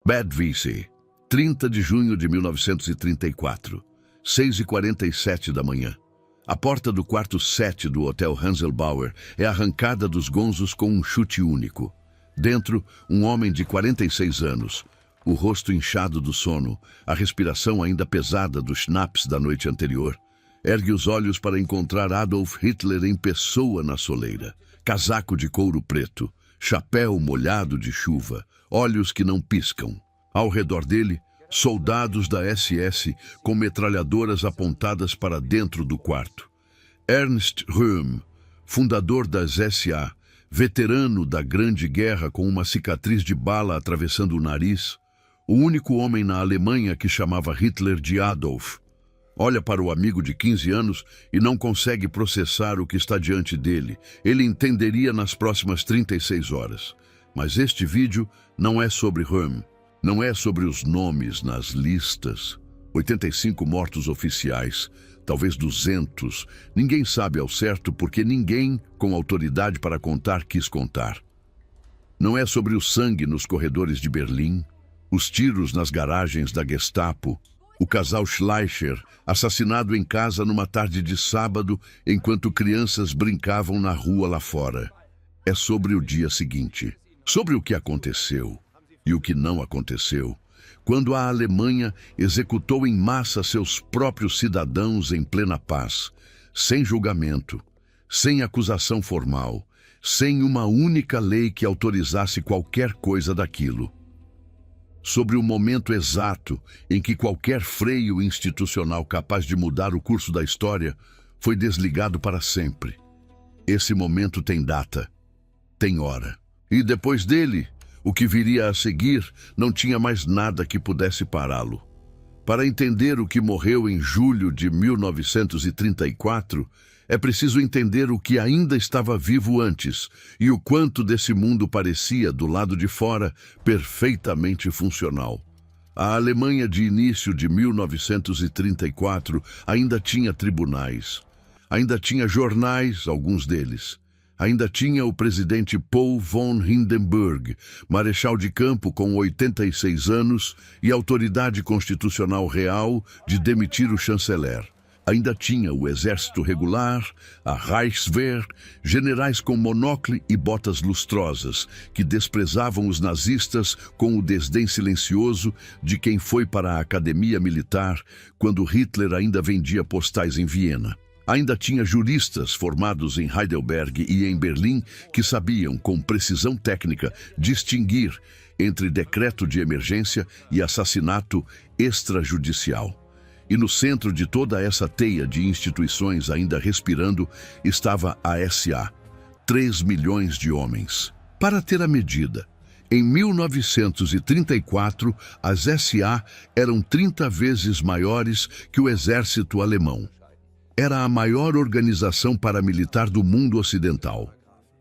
Bad Vice, 30 de junho de 1934, 6h47 da manhã. A porta do quarto 7 do Hotel Hanselbauer é arrancada dos gonzos com um chute único. Dentro, um homem de 46 anos, o rosto inchado do sono, a respiração ainda pesada do schnapps da noite anterior, ergue os olhos para encontrar Adolf Hitler em pessoa na soleira. Casaco de couro preto, chapéu molhado de chuva, olhos que não piscam. Ao redor dele, soldados da SS com metralhadoras apontadas para dentro do quarto. Ernst Röhm, fundador das SA, veterano da Grande Guerra com uma cicatriz de bala atravessando o nariz, o único homem na Alemanha que chamava Hitler de Adolf, olha para o amigo de 15 anos e não consegue processar o que está diante dele. Ele entenderia nas próximas 36 horas. Mas este vídeo não é sobre Röhm. Não é sobre os nomes nas listas. 85 mortos oficiais, talvez 200. Ninguém sabe ao certo porque ninguém com autoridade para contar quis contar. Não é sobre o sangue nos corredores de Berlim, os tiros nas garagens da Gestapo, o casal Schleicher assassinado em casa numa tarde de sábado enquanto crianças brincavam na rua lá fora. É sobre o dia seguinte, sobre o que aconteceu. E o que não aconteceu, quando a Alemanha executou em massa seus próprios cidadãos em plena paz, sem julgamento, sem acusação formal, sem uma única lei que autorizasse qualquer coisa daquilo. Sobre o momento exato em que qualquer freio institucional capaz de mudar o curso da história foi desligado para sempre. Esse momento tem data, tem hora. E depois dele, o que viria a seguir não tinha mais nada que pudesse pará-lo. Para entender o que morreu em julho de 1934, é preciso entender o que ainda estava vivo antes e o quanto desse mundo parecia, do lado de fora, perfeitamente funcional. A Alemanha de início de 1934 ainda tinha tribunais, ainda tinha jornais, alguns deles. Ainda tinha o presidente Paul von Hindenburg, marechal de campo com 86 anos e autoridade constitucional real de demitir o chanceler. Ainda tinha o exército regular, a Reichswehr, generais com monocle e botas lustrosas, que desprezavam os nazistas com o desdém silencioso de quem foi para a academia militar quando Hitler ainda vendia postais em Viena. Ainda tinha juristas formados em Heidelberg e em Berlim que sabiam, com precisão técnica, distinguir entre decreto de emergência e assassinato extrajudicial. E no centro de toda essa teia de instituições ainda respirando estava a SA, 3 milhões de homens. Para ter a medida, em 1934, as SA eram 30 vezes maiores que o exército alemão. Era a maior organização paramilitar do mundo ocidental.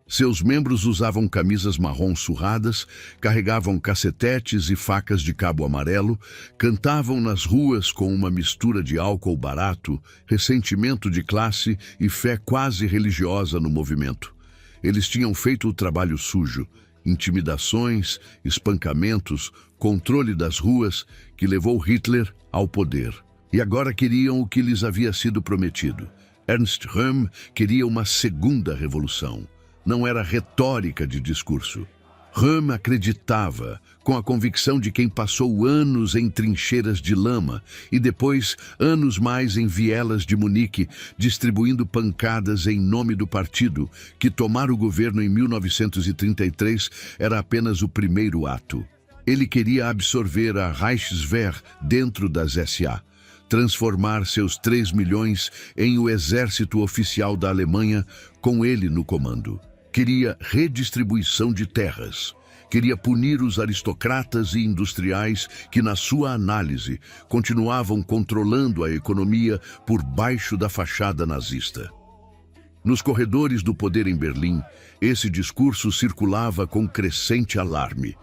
Seus membros usavam camisas marrom surradas, carregavam cacetetes e facas de cabo amarelo, cantavam nas ruas com uma mistura de álcool barato, ressentimento de classe e fé quase religiosa no movimento. Eles tinham feito o trabalho sujo, intimidações, espancamentos, controle das ruas, que levou Hitler ao poder. E agora queriam o que lhes havia sido prometido. Ernst Röhm queria uma segunda revolução. Não era retórica de discurso. Röhm acreditava, com a convicção de quem passou anos em trincheiras de lama e depois anos mais em vielas de Munique, distribuindo pancadas em nome do partido, que tomar o governo em 1933 era apenas o primeiro ato. Ele queria absorver a Reichswehr dentro das SA. Transformar seus 3 milhões em o exército oficial da Alemanha com ele no comando. Queria redistribuição de terras. Queria punir os aristocratas e industriais que, na sua análise, continuavam controlando a economia por baixo da fachada nazista. Nos corredores do poder em Berlim, esse discurso circulava com crescente alarme.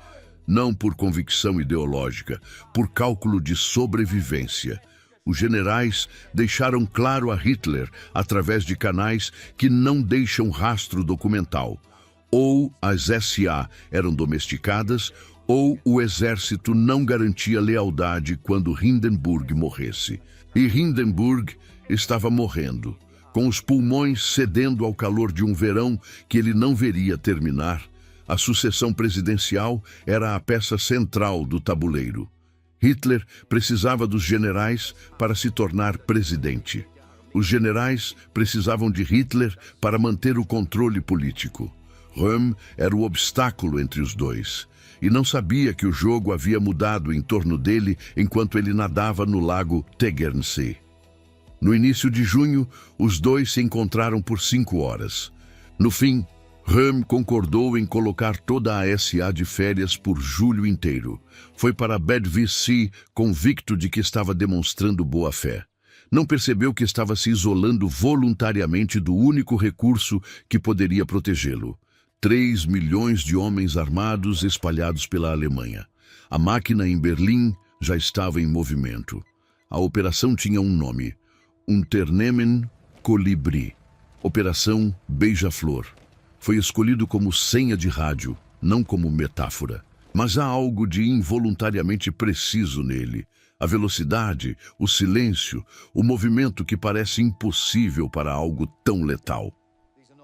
Não por convicção ideológica, por cálculo de sobrevivência. Os generais deixaram claro a Hitler, através de canais que não deixam rastro documental. Ou as SA eram domesticadas, ou o exército não garantia lealdade quando Hindenburg morresse. E Hindenburg estava morrendo, com os pulmões cedendo ao calor de um verão que ele não veria terminar. A sucessão presidencial era a peça central do tabuleiro. Hitler precisava dos generais para se tornar presidente. Os generais precisavam de Hitler para manter o controle político. Röhm era o obstáculo entre os dois, e não sabia que o jogo havia mudado em torno dele enquanto ele nadava no lago Tegernsee. No início de junho, os dois se encontraram por 5 horas. No fim, Röhm concordou em colocar toda a SA de férias por julho inteiro. Foi para Bad Wiessee convicto de que estava demonstrando boa-fé. Não percebeu que estava se isolando voluntariamente do único recurso que poderia protegê-lo. 3 milhões de homens armados espalhados pela Alemanha. A máquina em Berlim já estava em movimento. A operação tinha um nome: Unternehmen Kolibri. Operação Beija-Flor. Foi escolhido como senha de rádio, não como metáfora. Mas há algo de involuntariamente preciso nele. A velocidade, o silêncio, o movimento que parece impossível para algo tão letal.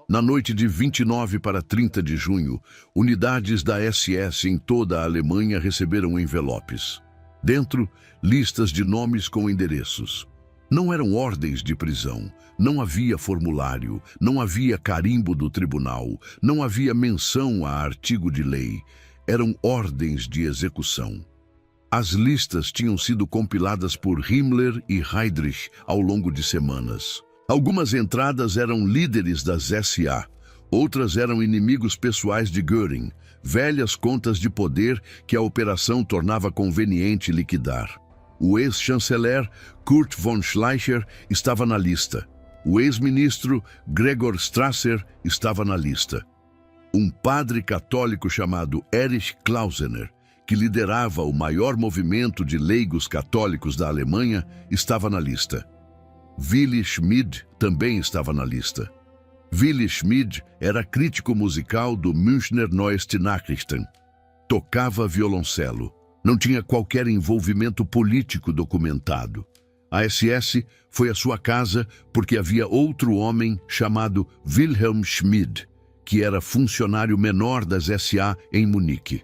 Na noite de 29 para 30 de junho, unidades da SS em toda a Alemanha receberam envelopes. Dentro, listas de nomes com endereços. Não eram ordens de prisão, não havia formulário, não havia carimbo do tribunal, não havia menção a artigo de lei. Eram ordens de execução. As listas tinham sido compiladas por Himmler e Heydrich ao longo de semanas. Algumas entradas eram líderes das SA, outras eram inimigos pessoais de Göring, velhas contas de poder que a operação tornava conveniente liquidar. O ex-chanceler Kurt von Schleicher estava na lista. O ex-ministro Gregor Strasser estava na lista. Um padre católico chamado Erich Klausener, que liderava o maior movimento de leigos católicos da Alemanha, estava na lista. Willy Schmid também estava na lista. Willy Schmid era crítico musical do Münchner Neueste Nachrichten. Tocava violoncelo. Não tinha qualquer envolvimento político documentado. A SS foi à sua casa porque havia outro homem chamado Wilhelm Schmid, que era funcionário menor das SA em Munique.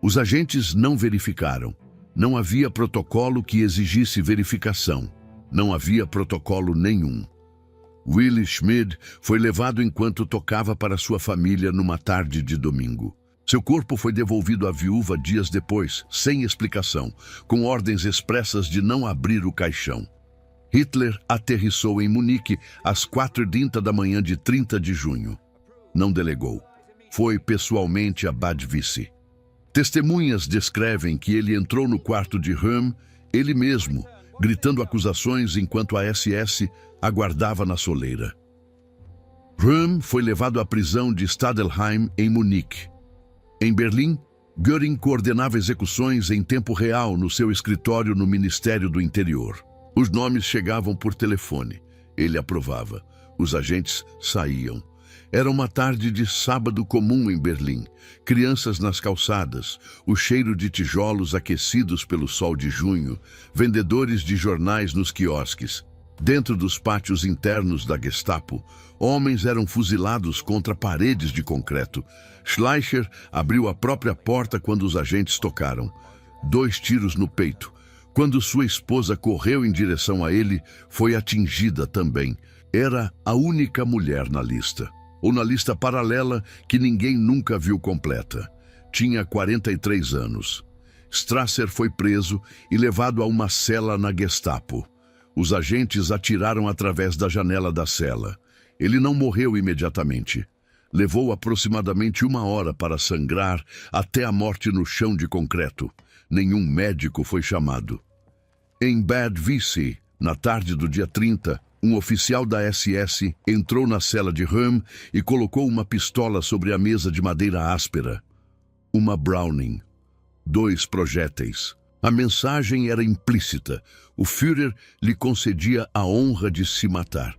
Os agentes não verificaram. Não havia protocolo que exigisse verificação. Não havia protocolo nenhum. Willy Schmid foi levado enquanto tocava para sua família numa tarde de domingo. Seu corpo foi devolvido à viúva dias depois, sem explicação, com ordens expressas de não abrir o caixão. Hitler aterrissou em Munique às 4h30 da manhã de 30 de junho. Não delegou. Foi pessoalmente a Bad Wiessee. Testemunhas descrevem que ele entrou no quarto de Röhm, ele mesmo, gritando acusações enquanto a SS aguardava na soleira. Röhm foi levado à prisão de Stadelheim, em Munique. Em Berlim, Göring coordenava execuções em tempo real no seu escritório no Ministério do Interior. Os nomes chegavam por telefone. Ele aprovava. Os agentes saíam. Era uma tarde de sábado comum em Berlim. Crianças nas calçadas, o cheiro de tijolos aquecidos pelo sol de junho, vendedores de jornais nos quiosques. Dentro dos pátios internos da Gestapo, homens eram fuzilados contra paredes de concreto. Schleicher abriu a própria porta quando os agentes tocaram. 2 tiros no peito. Quando sua esposa correu em direção a ele, foi atingida também. Era a única mulher na lista. Ou na lista paralela que ninguém nunca viu completa. Tinha 43 anos. Strasser foi preso e levado a uma cela na Gestapo. Os agentes atiraram através da janela da cela. Ele não morreu imediatamente. Levou aproximadamente 1 hora para sangrar até a morte no chão de concreto. Nenhum médico foi chamado. Em Bad Wiessee, na tarde do dia 30, um oficial da SS entrou na cela de Röhm e colocou uma pistola sobre a mesa de madeira áspera. Uma Browning. 2 projéteis. A mensagem era implícita. O Führer lhe concedia a honra de se matar.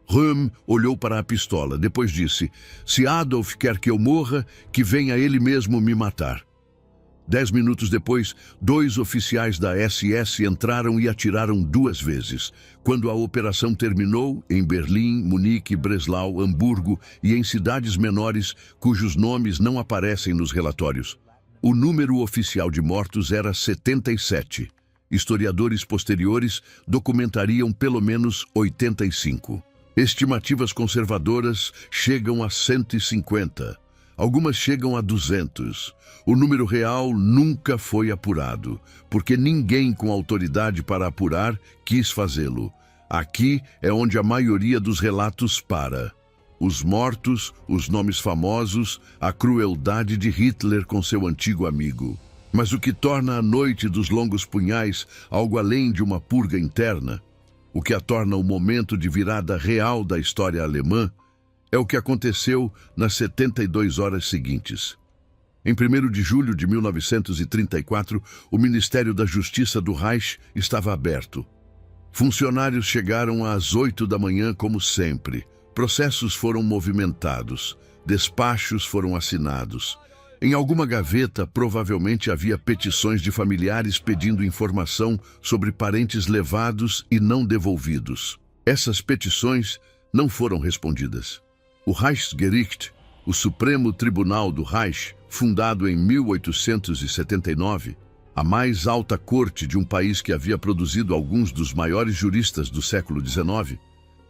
Röhm olhou para a pistola, depois disse: "Se Adolf quer que eu morra, que venha ele mesmo me matar." 10 minutos depois, 2 oficiais da SS entraram e atiraram 2 vezes. Quando a operação terminou, em Berlim, Munique, Breslau, Hamburgo e em cidades menores, cujos nomes não aparecem nos relatórios, o número oficial de mortos era 77. Historiadores posteriores documentariam pelo menos 85. Estimativas conservadoras chegam a 150. Algumas chegam a 200. O número real nunca foi apurado, porque ninguém com autoridade para apurar quis fazê-lo. Aqui é onde a maioria dos relatos para. Os mortos, os nomes famosos, a crueldade de Hitler com seu antigo amigo. Mas o que torna a noite dos longos punhais algo além de uma purga interna, o que a torna o momento de virada real da história alemã, é o que aconteceu nas 72 horas seguintes. Em 1º de julho de 1934, o Ministério da Justiça do Reich estava aberto. Funcionários chegaram às 8 da manhã como sempre. Processos foram movimentados. Despachos foram assinados. Em alguma gaveta, provavelmente havia petições de familiares pedindo informação sobre parentes levados e não devolvidos. Essas petições não foram respondidas. O Reichsgericht, o Supremo Tribunal do Reich, fundado em 1879, a mais alta corte de um país que havia produzido alguns dos maiores juristas do século XIX,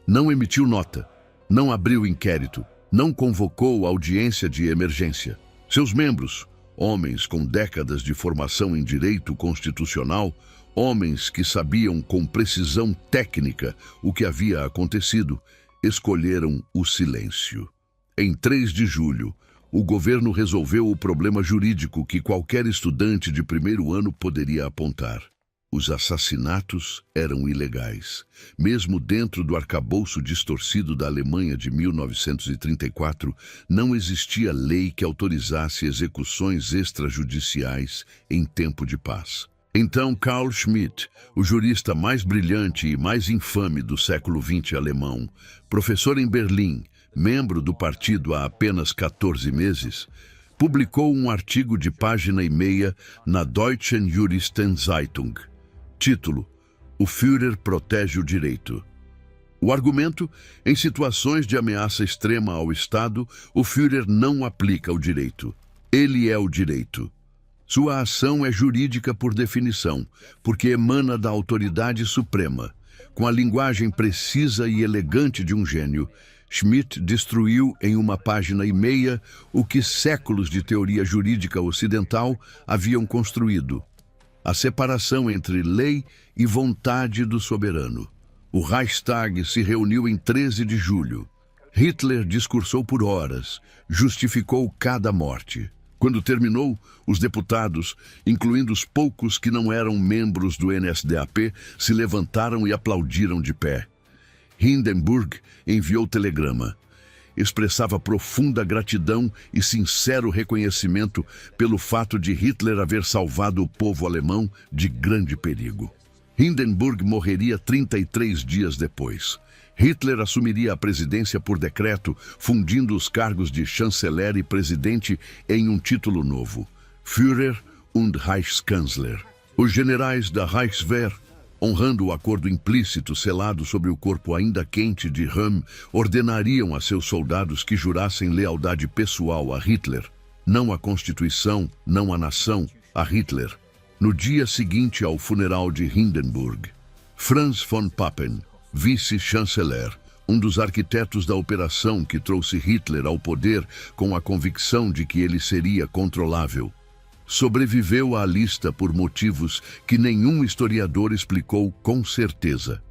não emitiu nota, não abriu inquérito, não convocou audiência de emergência. Seus membros, homens com décadas de formação em direito constitucional, homens que sabiam com precisão técnica o que havia acontecido, escolheram o silêncio. Em 3 de julho, o governo resolveu o problema jurídico que qualquer estudante de primeiro ano poderia apontar. Os assassinatos eram ilegais. Mesmo dentro do arcabouço distorcido da Alemanha de 1934, não existia lei que autorizasse execuções extrajudiciais em tempo de paz. Então Carl Schmitt, o jurista mais brilhante e mais infame do século XX alemão, professor em Berlim, membro do partido há apenas 14 meses, publicou um artigo de página e meia na Deutschen Juristenzeitung. Título: O Führer protege o direito. O argumento: em situações de ameaça extrema ao Estado, o Führer não aplica o direito. Ele é o direito. Sua ação é jurídica por definição, porque emana da autoridade suprema. Com a linguagem precisa e elegante de um gênio, Schmitt destruiu em uma página e meia o que séculos de teoria jurídica ocidental haviam construído: a separação entre lei e vontade do soberano. O Reichstag se reuniu em 13 de julho. Hitler discursou por horas, justificou cada morte. Quando terminou, os deputados, incluindo os poucos que não eram membros do NSDAP, se levantaram e aplaudiram de pé. Hindenburg enviou telegrama. Expressava profunda gratidão e sincero reconhecimento pelo fato de Hitler haver salvado o povo alemão de grande perigo. Hindenburg morreria 33 dias depois. Hitler assumiria a presidência por decreto, fundindo os cargos de chanceler e presidente em um título novo: Führer und Reichskanzler. Os generais da Reichswehr, honrando o acordo implícito selado sobre o corpo ainda quente de Röhm, ordenariam a seus soldados que jurassem lealdade pessoal a Hitler, não à Constituição, não à nação, a Hitler. No dia seguinte ao funeral de Hindenburg, Franz von Papen, vice-chanceler, um dos arquitetos da operação que trouxe Hitler ao poder com a convicção de que ele seria controlável, sobreviveu à lista por motivos que nenhum historiador explicou com certeza.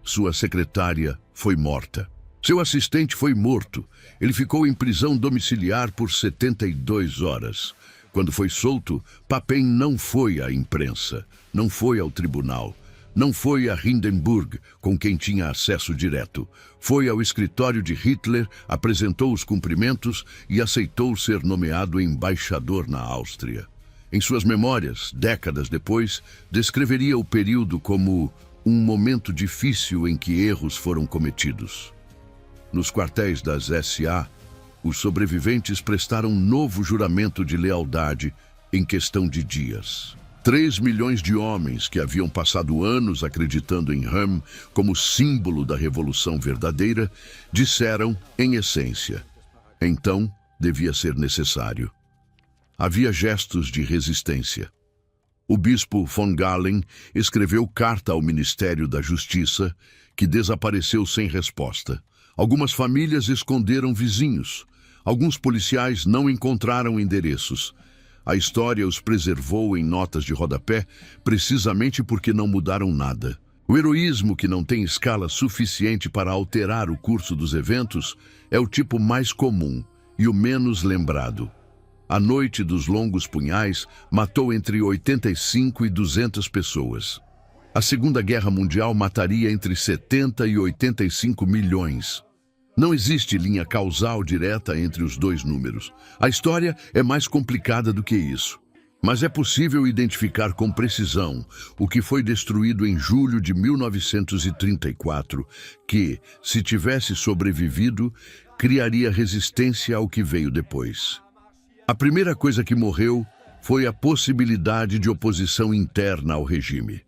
Sua secretária foi morta. Seu assistente foi morto. Ele ficou em prisão domiciliar por 72 horas. Quando foi solto, Papen não foi à imprensa, não foi ao tribunal, não foi a Hindenburg, com quem tinha acesso direto. Foi ao escritório de Hitler, apresentou os cumprimentos e aceitou ser nomeado embaixador na Áustria. Em suas memórias, décadas depois, descreveria o período como um momento difícil em que erros foram cometidos. Nos quartéis das SA, os sobreviventes prestaram um novo juramento de lealdade em questão de dias. 3 milhões de homens que haviam passado anos acreditando em Röhm como símbolo da revolução verdadeira, disseram, em essência, então devia ser necessário. Havia gestos de resistência. O bispo von Galen escreveu carta ao Ministério da Justiça, que desapareceu sem resposta. Algumas famílias esconderam vizinhos. Alguns policiais não encontraram endereços. A história os preservou em notas de rodapé precisamente porque não mudaram nada. O heroísmo que não tem escala suficiente para alterar o curso dos eventos é o tipo mais comum e o menos lembrado. A Noite dos Longos Punhais matou entre 85 e 200 pessoas. A Segunda Guerra Mundial mataria entre 70 e 85 milhões. Não existe linha causal direta entre os dois números. A história é mais complicada do que isso. Mas é possível identificar com precisão o que foi destruído em julho de 1934, que, se tivesse sobrevivido, criaria resistência ao que veio depois. A primeira coisa que morreu foi a possibilidade de oposição interna ao regime.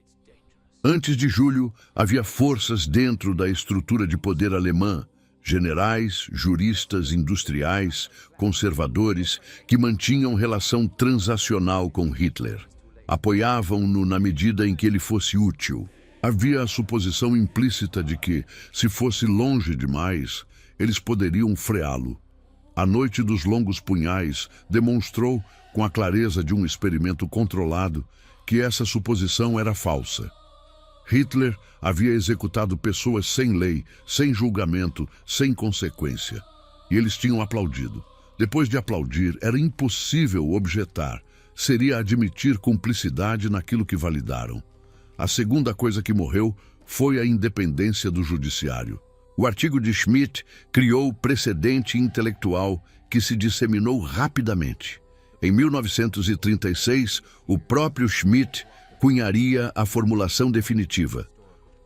Antes de julho, havia forças dentro da estrutura de poder alemã, generais, juristas, industriais, conservadores, que mantinham relação transacional com Hitler. Apoiavam-no na medida em que ele fosse útil. Havia a suposição implícita de que, se fosse longe demais, eles poderiam freá-lo. A Noite dos Longos Punhais demonstrou, com a clareza de um experimento controlado, que essa suposição era falsa. Hitler havia executado pessoas sem lei, sem julgamento, sem consequência. E eles tinham aplaudido. Depois de aplaudir, era impossível objetar. Seria admitir cumplicidade naquilo que validaram. A segunda coisa que morreu foi a independência do judiciário. O artigo de Schmitt criou precedente intelectual que se disseminou rapidamente. Em 1936, o próprio Schmitt cunharia a formulação definitiva.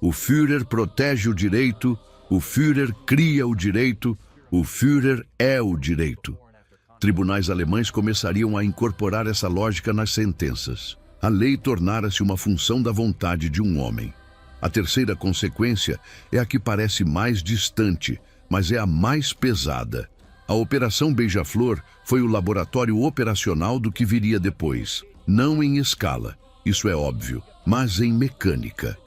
O Führer protege o direito, o Führer cria o direito, o Führer é o direito. Tribunais alemães começariam a incorporar essa lógica nas sentenças. A lei tornara-se uma função da vontade de um homem. A terceira consequência é a que parece mais distante, mas é a mais pesada. A Operação Beija-Flor foi o laboratório operacional do que viria depois. Não em escala, isso é óbvio, mas em mecânica.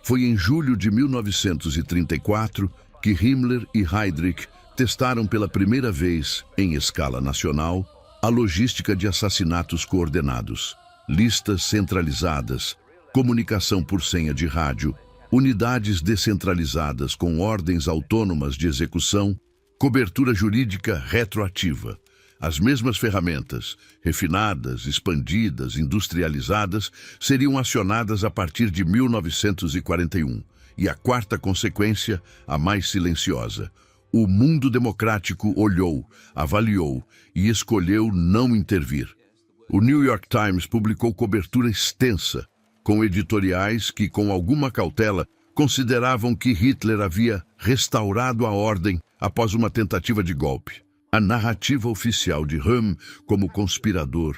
Foi em julho de 1934 que Himmler e Heydrich testaram pela primeira vez, em escala nacional, a logística de assassinatos coordenados, listas centralizadas, comunicação por senha de rádio, unidades descentralizadas com ordens autônomas de execução, cobertura jurídica retroativa. As mesmas ferramentas, refinadas, expandidas, industrializadas, seriam acionadas a partir de 1941. E a quarta consequência, a mais silenciosa. O mundo democrático olhou, avaliou e escolheu não intervir. O New York Times publicou cobertura extensa, com editoriais que, com alguma cautela, consideravam que Hitler havia restaurado a ordem após uma tentativa de golpe. A narrativa oficial de Röhm como conspirador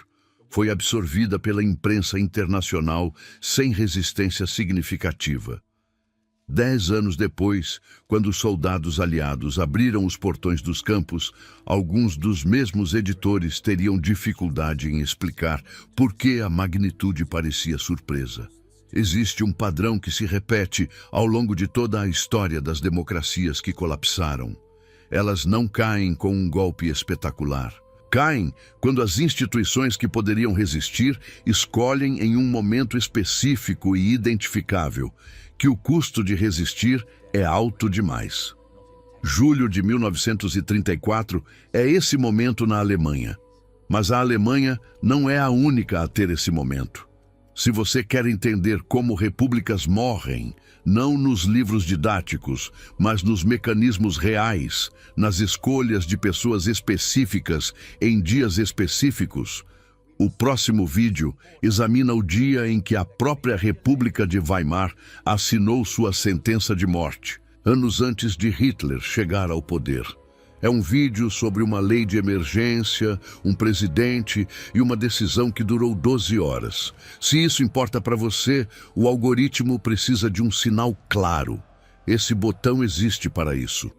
foi absorvida pela imprensa internacional sem resistência significativa. 10 anos depois, quando os soldados aliados abriram os portões dos campos, alguns dos mesmos editores teriam dificuldade em explicar por que a magnitude parecia surpresa. Existe um padrão que se repete ao longo de toda a história das democracias que colapsaram. Elas não caem com um golpe espetacular. Caem quando as instituições que poderiam resistir escolhem em um momento específico e identificável que o custo de resistir é alto demais. Julho de 1934 é esse momento na Alemanha. Mas a Alemanha não é a única a ter esse momento. Se você quer entender como repúblicas morrem, não nos livros didáticos, mas nos mecanismos reais, nas escolhas de pessoas específicas em dias específicos, o próximo vídeo examina o dia em que a própria República de Weimar assinou sua sentença de morte, anos antes de Hitler chegar ao poder. É um vídeo sobre uma lei de emergência, um presidente e uma decisão que durou 12 horas. Se isso importa para você, o algoritmo precisa de um sinal claro. Esse botão existe para isso.